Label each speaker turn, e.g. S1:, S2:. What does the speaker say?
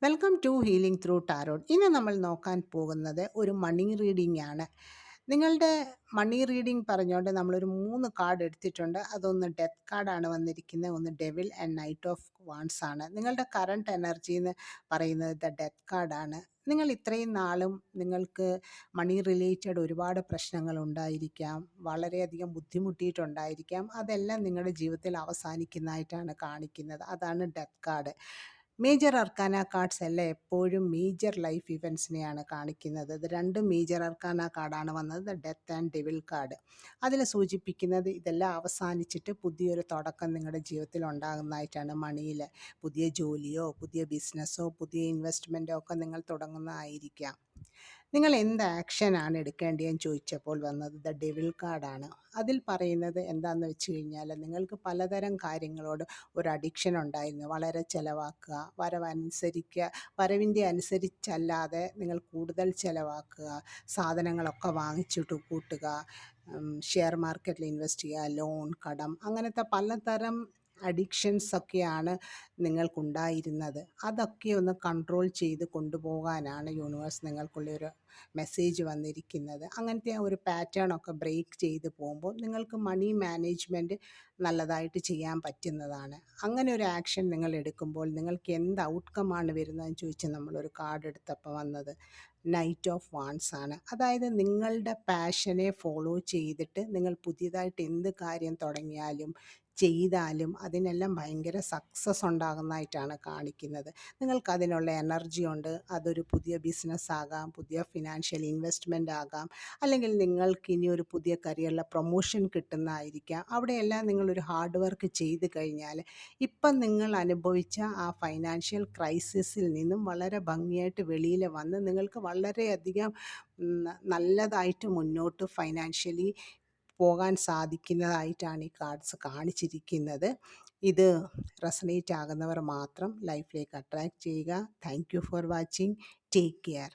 S1: Welcome to healing through tarot. ഇന്ന് നമ്മൾ നോക്കാൻ പോകുന്നത് ഒരു മണി റീഡിംഗ് ആണ്. നിങ്ങളുടെ മണി റീഡിംഗ് പറഞ്ഞുകൊണ്ട് നമ്മളൊരു 3 കാർഡ് എടുത്തിട്ടുണ്ട്. അതൊന്ന് ഡെത്ത് കാർഡാണ് വന്നിരിക്കുന്നത്, ഒന്ന് devil and knight of wands ആണ്. നിങ്ങളുടെ കറണ്ട് എനർജി എന്ന് പറയുന്നത് ഡെത്ത് കാർഡാണ്. നിങ്ങൾ ഇത്രയും നാളും നിങ്ങൾക്ക് മണി റിലേറ്റഡ് ഒരുപാട് പ്രശ്നങ്ങൾ ഉണ്ടായിരിക്കാം, വളരെയധികം ബുദ്ധിമുട്ടിയിട്ടുണ്ടായിരിക്കാം. അതെല്ലാം നിങ്ങളുടെ ജീവിതത്തിൽ അവസാനിക്കുന്നതായിട്ടാണ് കാണിക്കുന്നത്. അതാണ് death card. Major arcana cards എല്ലാം എപ്പോഴും മേജർ ലൈഫ് ഇവൻറ്റ്സിനെയാണ് കാണിക്കുന്നത്. ഇത് രണ്ടും മേജർ അർക്കാന കാർഡാണ് വന്നത്, ഡെത്ത് ആൻഡ് ഡെവിൽ കാർഡ്. അതിൽ സൂചിപ്പിക്കുന്നത് ഇതെല്ലാം അവസാനിച്ചിട്ട് പുതിയൊരു തുടക്കം നിങ്ങളുടെ ജീവിതത്തിൽ ഉണ്ടാകുന്നതായിട്ടാണ്. മണിയിൽ പുതിയ ജോലിയോ പുതിയ ബിസിനസ്സോ പുതിയ ഇൻവെസ്റ്റ്മെൻറ്റോ ഒക്കെ നിങ്ങൾ തുടങ്ങുന്നതായിരിക്കാം. നിങ്ങൾ എന്ത് ആക്ഷനാണ് എടുക്കേണ്ടതെന്ന് ചോദിച്ചപ്പോൾ വന്നത് ഡെവിൽ കാർഡാണ്. അതിൽ പറയുന്നത് എന്താണെന്ന് വെച്ച് കഴിഞ്ഞാൽ, നിങ്ങൾക്ക് പലതരം കാര്യങ്ങളോട് ഒരു അഡിക്ഷൻ ഉണ്ടായിരുന്നു. വളരെ ചിലവാക്കുക, വരവിൻ്റെ അനുസരിച്ചല്ലാതെ നിങ്ങൾ കൂടുതൽ ചിലവാക്കുക, സാധനങ്ങളൊക്കെ വാങ്ങിച്ചിട്ട് കൂട്ടുക, ഷെയർ മാർക്കറ്റിൽ ഇൻവെസ്റ്റ് ചെയ്യുക, ലോൺ, കടം, അങ്ങനത്തെ പലതരം അഡിക്ഷൻസൊക്കെയാണ് നിങ്ങൾക്കുണ്ടായിരുന്നത്. അതൊക്കെ ഒന്ന് കൺട്രോൾ ചെയ്ത് കൊണ്ടുപോകാനാണ് യൂണിവേഴ്സ് നിങ്ങൾക്കുള്ളൊരു മെസ്സേജ് വന്നിരിക്കുന്നത്. അങ്ങനത്തെ ആ ഒരു പാറ്റേണൊക്കെ ബ്രേക്ക് ചെയ്ത് പോകുമ്പോൾ നിങ്ങൾക്ക് മണി മാനേജ്മെൻറ്റ് നല്ലതായിട്ട് ചെയ്യാൻ പറ്റുന്നതാണ്. അങ്ങനെ ഒരു ആക്ഷൻ നിങ്ങൾ എടുക്കുമ്പോൾ നിങ്ങൾക്ക് എന്ത് ഔട്ട്കമാണ് വരുന്നതെന്ന് ചോദിച്ച് നമ്മളൊരു കാർഡ് എടുത്തപ്പോൾ വന്നത് നൈറ്റ് ഓഫ് വാൺസ് ആണ്. അതായത് നിങ്ങളുടെ പാഷനെ ഫോളോ ചെയ്തിട്ട് നിങ്ങൾ പുതിയതായിട്ട് എന്ത് കാര്യം തുടങ്ങിയാലും ചെയ്താലും അതിനെല്ലാം ഭയങ്കര സക്സസ് ഉണ്ടാകുന്നതായിട്ടാണ് കാണിക്കുന്നത്. നിങ്ങൾക്കതിനുള്ള എനർജി ഉണ്ട്. അതൊരു പുതിയ ബിസിനസ് ആകാം, പുതിയ ഫിനാൻഷ്യൽ ഇൻവെസ്റ്റ്മെൻ്റ് ആകാം, അല്ലെങ്കിൽ നിങ്ങൾക്ക് ഇനി ഒരു പുതിയ കരിയറിലെ പ്രൊമോഷൻ കിട്ടുന്നതായിരിക്കാം. അവിടെയെല്ലാം നിങ്ങളൊരു ഹാർഡ് വർക്ക് ചെയ്ത് കഴിഞ്ഞാൽ ഇപ്പം നിങ്ങൾ അനുഭവിച്ച ആ ഫൈനാൻഷ്യൽ ക്രൈസിസിൽ നിന്നും വളരെ ഭംഗിയായിട്ട് വെളിയിൽ വന്ന് നിങ്ങൾക്ക് വളരെയധികം നല്ലതായിട്ട് മുന്നോട്ട് ഫൈനാൻഷ്യലി പോകാൻ സാധിക്കുന്നതായിട്ടാണ് ഈ കാർഡ്സ് കാണിച്ചിരിക്കുന്നത്. ഇത് റെസണേറ്റ് ആകുന്നവർ മാത്രം ലൈഫിലേക്ക് അട്രാക്റ്റ് ചെയ്യുക. Thank you for watching. Take care.